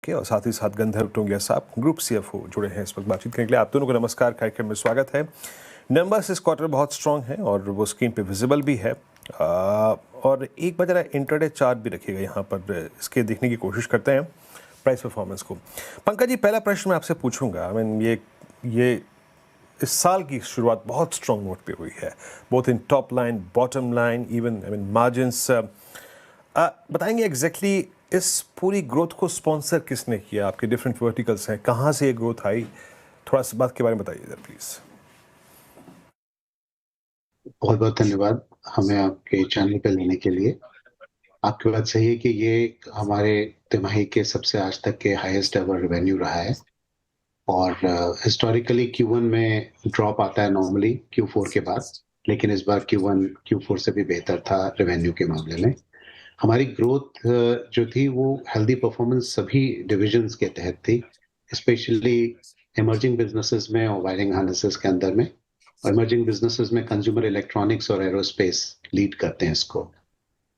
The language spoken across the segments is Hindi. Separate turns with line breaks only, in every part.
के और साथ ही साथ गंधर्व टोंगिया साहब ग्रुप सीएफओ जुड़े हैं इस वक्त बातचीत करने के लिए। आप दोनों को नमस्कार, कार्यक्रम में स्वागत है। नंबर्स इस क्वार्टर बहुत स्ट्रांग हैं और वो स्क्रीन पे विजिबल भी है। और एक बार जरा इंट्राडे चार्ट भी रखिएगा यहाँ पर, इसके देखने की कोशिश करते हैं प्राइस परफॉर्मेंस को। पंकज जी, पहला प्रश्न मैं आपसे पूछूंगा। आई मीन ये इस साल की शुरुआत बहुत स्ट्रांग नोट पे हुई है, both in top line, bottom line, even I mean margins. बताएंगे एग्जैक्टली इस पूरी ग्रोथ को स्पॉन्सर किसने किया? आपके डिफरेंट वर्टिकल्स हैं, कहाँ से ये ग्रोथ आई? थोड़ा सा बात के बारे में बताइए जरा प्लीज।
बहुत बहुत धन्यवाद हमें आपके चैनल पे लेने के लिए। आपकी बात सही है कि ये हमारे तिमाही के सबसे आज तक के हाईएस्ट एवर रेवेन्यू रहा है। और हिस्टोरिकली Q1 में ड्रॉप आता है नॉर्मली Q4 के बाद, लेकिन इस बार Q1 Q4 से भी बेहतर था रेवेन्यू के मामले में। हमारी ग्रोथ जो थी वो हेल्दी परफॉर्मेंस सभी डिविजन्स के तहत थी, स्पेशली इमर्जिंग बिजनेसेस में और वायरिंग हार्नेसेस के अंदर में। इमर्जिंग बिजनेसेस में कंज्यूमर इलेक्ट्रॉनिक्स और एरोस्पेस लीड करते हैं इसको।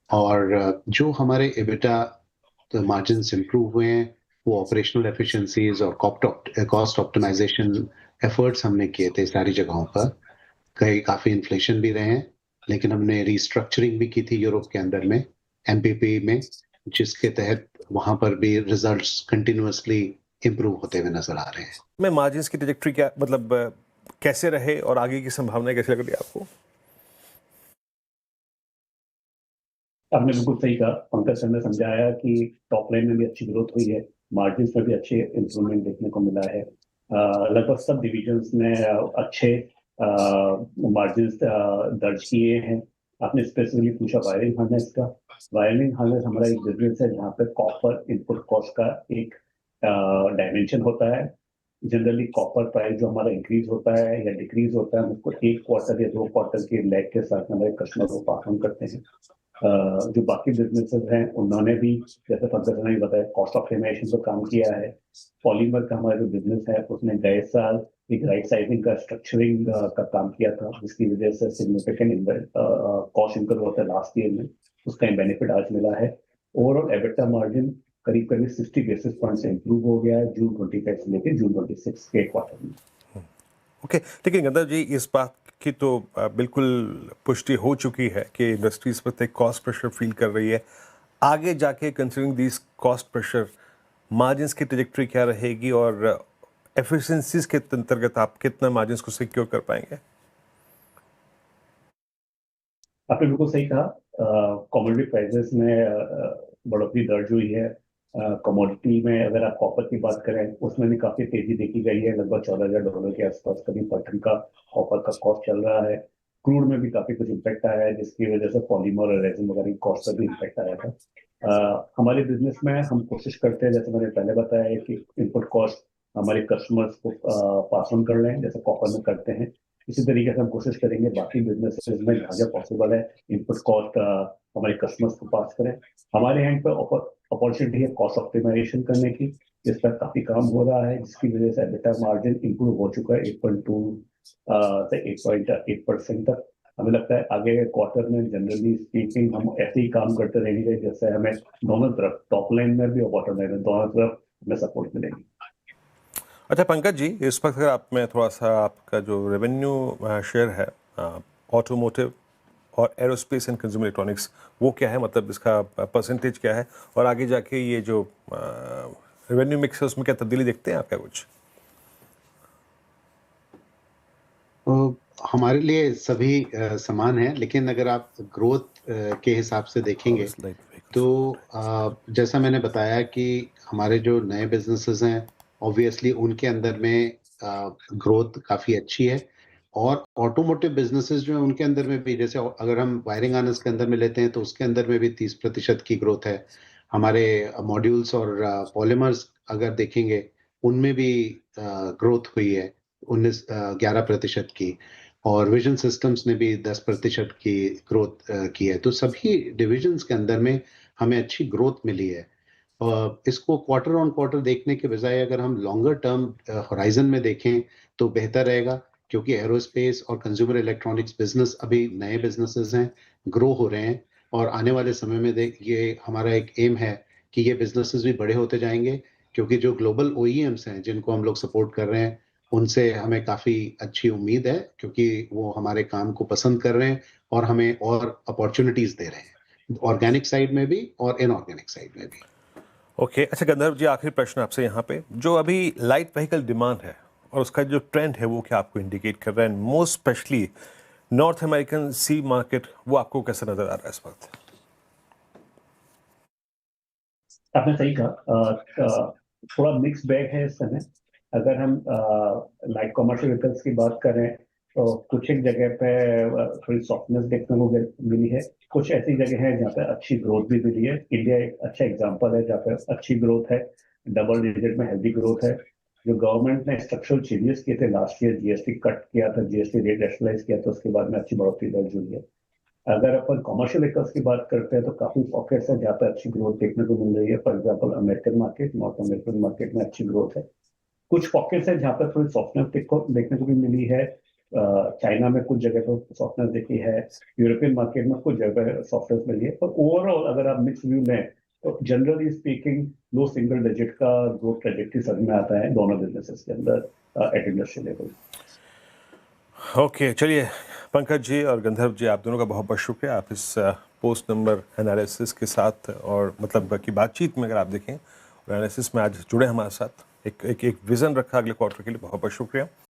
और जो हमारे एबिटा मार्जिन्स इंप्रूव हुए हैं वो ऑपरेशनल एफिशिएंसीज और कॉस्ट ऑप्टिमाइजेशन एफर्ट्स हमने किए थे सारी जगहों पर। कई काफी इन्फ्लेशन भी रहे हैं, लेकिन हमने रिस्ट्रक्चरिंग भी की थी यूरोप के अंदर में, एमपीपी में, जिसके तहत वहां पर भी रिजल्ट्स कंटिन्यूअसली इंप्रूव होते हुए नजर आ रहे हैं।
मैं मार्जिन्स की ट्रैजेक्टरी क्या मतलब कैसे रहे और आगे की संभावनाएं कैसे लग रही है आपको?
आपने बिल्कुल सही कहा। पंकज सर ने समझाया कि टॉप लाइन में भी अच्छी ग्रोथ हुई है, मार्जिन्स में भी अच्छे इंप्रूवमेंट देखने को मिला है। लगभग सब डिविजन्स ने अच्छे मार्जिन्स दर्ज किए हैं। आपने स्पेसिफिकली पूछा वायरिंग हार्नेस का। वायरिंग हार्नेस हमारा एक बिजनेस है जहाँ पे कॉपर इनपुट कॉस्ट का एक डायमेंशन होता है। जनरली कॉपर प्राइस जो हमारा इंक्रीज होता है या डिक्रीज होता है, हम उसको 1 क्वार्टर या 2 क्वार्टर के लैग के साथ हमारे कस्टमर को पास ऑन करते हैं। जो बाकी बिजनेसेस हैं उन्होंने भी, जैसे पंकज ने भी बताया, कॉस्ट ऑप्टिमाइजेशन पर काम किया है। पॉलीमर का हमारा जो बिजनेस है उसने गए साल एक राइट साइजिंग का, स्ट्रक्चरिंग का काम किया था, जिसकी वजह से सिग्निफिकेंट कॉस्ट इनकम हुआ था लास्ट ईयर में। उसका बेनिफिट आज मिला है। ओवरऑल एबिटा मार्जिन करीब करीब 60 बेसिस पॉइंट से इंप्रूव हो गया है जून 25 से लेकर जून 26 के क्वार्टर में।
ओके, लेकिन गंधर्व जी, इस बात की तो बिल्कुल पुष्टि हो चुकी है कि इंडस्ट्री इस वक्त एक कॉस्ट प्रेशर फील कर रही है। आगे जाके considering this cost pressure, margins की ट्रैजेक्टरी क्या रहेगी और एफिशिएंसीज के अंतर्गत आप कितना मार्जिन्स को सिक्योर कर पाएंगे?
आपने बिल्कुल सही कहा। कमोडिटी प्राइसेस में बढ़ोतरी दर्ज हुई है। कमोडिटी में अगर आप कॉपर की बात करें उसमें भी काफी तेजी देखी गई है। लगभग $14,000 के आसपास करीब पर टन का कॉपर का कॉस्ट चल रहा है। क्रूड में भी काफी कुछ इम्पैक्ट आया है, जिसकी वजह से पॉलीमर और रेजिन वगैरह की कॉस्ट पर भी इम्पैक्ट आया था। हमारे बिजनेस में हम कोशिश करते हैं, जैसे मैंने पहले बताया है, कि इनपुट कॉस्ट हमारे कस्टमर्स को पास ऑन कर लें, जैसे कॉपर में करते हैं। इसी तरीके से हम कोशिश करेंगे बाकी बिजनेसेस में जहाँ जहाँ पॉसिबल है इनपुट कॉस्ट हमारे कस्टमर्स को पास करें। हमारे एंड पर अपॉर्चुनिटी है कॉस्ट ऑप्टिमाइजेशन करने की, जिस पर काफी काम हो रहा है, जिसकी वजह से एबिटा मार्जिन इंप्रूव हो चुका है 8.2 से 8.8% तक। हमें लगता है आगे के क्वार्टर में जनरली स्पीकिंग हम ऐसे ही काम करते रहेंगे, जैसे हमें दोनों तरफ, टॉप लाइन में भी और बॉटम लाइन में, दोनों तरफ हमें सपोर्ट मिलेगी।
अच्छा पंकज जी, इस वक्त अगर आप में थोड़ा सा आपका जो रेवेन्यू शेयर है ऑटोमोटिव और एरोस्पेस एंड कंज्यूमर इलेक्ट्रॉनिक्स, वो क्या है? मतलब इसका परसेंटेज क्या है और आगे जाके ये जो रेवेन्यू मिक्स है उसमें क्या तब्दीली देखते हैं आपका कुछ?
तो हमारे लिए सभी समान है, लेकिन अगर आप ग्रोथ के हिसाब से देखेंगे तो जैसा मैंने बताया कि हमारे जो नए बिजनेसेस हैं ऑब्वियसली उनके अंदर में ग्रोथ काफ़ी अच्छी है। और ऑटोमोटिव बिजनेसेस जो हैं उनके अंदर में भी, जैसे अगर हम वायरिंग हार्नेस के अंदर में लेते हैं तो उसके अंदर में भी 30% की ग्रोथ है। हमारे मॉड्यूल्स और पॉलीमर्स अगर देखेंगे उनमें भी ग्रोथ हुई है 11% की। और विजन सिस्टम्स ने भी 10% की ग्रोथ की है। तो सभी डिविजन्स के अंदर में हमें अच्छी ग्रोथ मिली है। इसको क्वार्टर ऑन क्वार्टर देखने के बजाय अगर हम लॉन्गर टर्म होराइजन में देखें तो बेहतर रहेगा, क्योंकि एरोस्पेस और कंज्यूमर इलेक्ट्रॉनिक्स बिजनेस अभी नए बिजनेसेस हैं, ग्रो हो रहे हैं। और आने वाले समय में ये हमारा एक एम है कि ये बिजनेसेस भी बड़े होते जाएंगे, क्योंकि जो ग्लोबल OEMs हैं जिनको हम लोग सपोर्ट कर रहे हैं, उनसे हमें काफ़ी अच्छी उम्मीद है, क्योंकि वो हमारे काम को पसंद कर रहे हैं और हमें और अपॉर्च्युनिटीज़ दे रहे हैं, ऑर्गेनिक साइड में भी और इनऑर्गेनिक साइड में भी।
ओके, अच्छा गंधर्व जी, आखिरी प्रश्न आपसे यहाँ पे, जो अभी लाइट व्हीकल डिमांड है और उसका जो ट्रेंड है वो क्या आपको इंडिकेट कर रहा है, मोस्ट स्पेशली नॉर्थ अमेरिकन सी मार्केट, वो आपको कैसे नजर आ रहा है इस वक्त?
आपने सही कहा, थोड़ा मिक्स बैग है इस समय। अगर हम लाइट कमर्शियल व्हीकल्स की बात करें तो कुछ एक जगह पे थोड़ी सॉफ्टनेस देखने को मिली है। कुछ ऐसी जगह है जहाँ पे अच्छी ग्रोथ भी मिली है। इंडिया एक अच्छा एग्जांपल है जहाँ पे अच्छी ग्रोथ है, डबल डिजिट में हेल्दी ग्रोथ है। जो गवर्नमेंट ने स्ट्रक्चरल चेंजेस किए थे लास्ट ईयर, जीएसटी कट किया था, जीएसटी रेट रैशनलाइज किया था, उसके बाद में अच्छी बढ़ोतरी दर्ज हुई है। अगर अपन कमर्शियल व्हीकल्स की बात करते हैं तो काफी पॉकेट्स है जहाँ पे अच्छी ग्रोथ देखने को मिल रही है। For example American market, north American market में अच्छी ग्रोथ है। कुछ पॉकेट्स है जहाँ पे थोड़ी सॉफ्टनेस देखने को भी मिली है। चाइना में कुछ जगह पर सॉफ्टनेस देखी है, यूरोपियन मार्केट में कुछ जगह पर सॉफ्टनेस मिली है। पर ओवरऑल अगर आप मिक्स व्यू लें तो जनरली स्पीकिंग लो सिंगल डिजिट का ग्रोथ ट्रेजेक्टरी समझ में आता है दोनों बिजनेसेस के अंदर एट इंडस्ट्रियल लेवल।
ओके, चलिए पंकज जी और गंधर्व जी, आप दोनों का बहुत बहुत शुक्रिया। आप इस पोस्ट नंबर एनालिसिस के साथ और मतलब की बातचीत में अगर आप देखें और एनालिसिस में आज जुड़े हमारे साथ, एक विज़न रखा अगले क्वार्टर के लिए, बहुत बहुत शुक्रिया।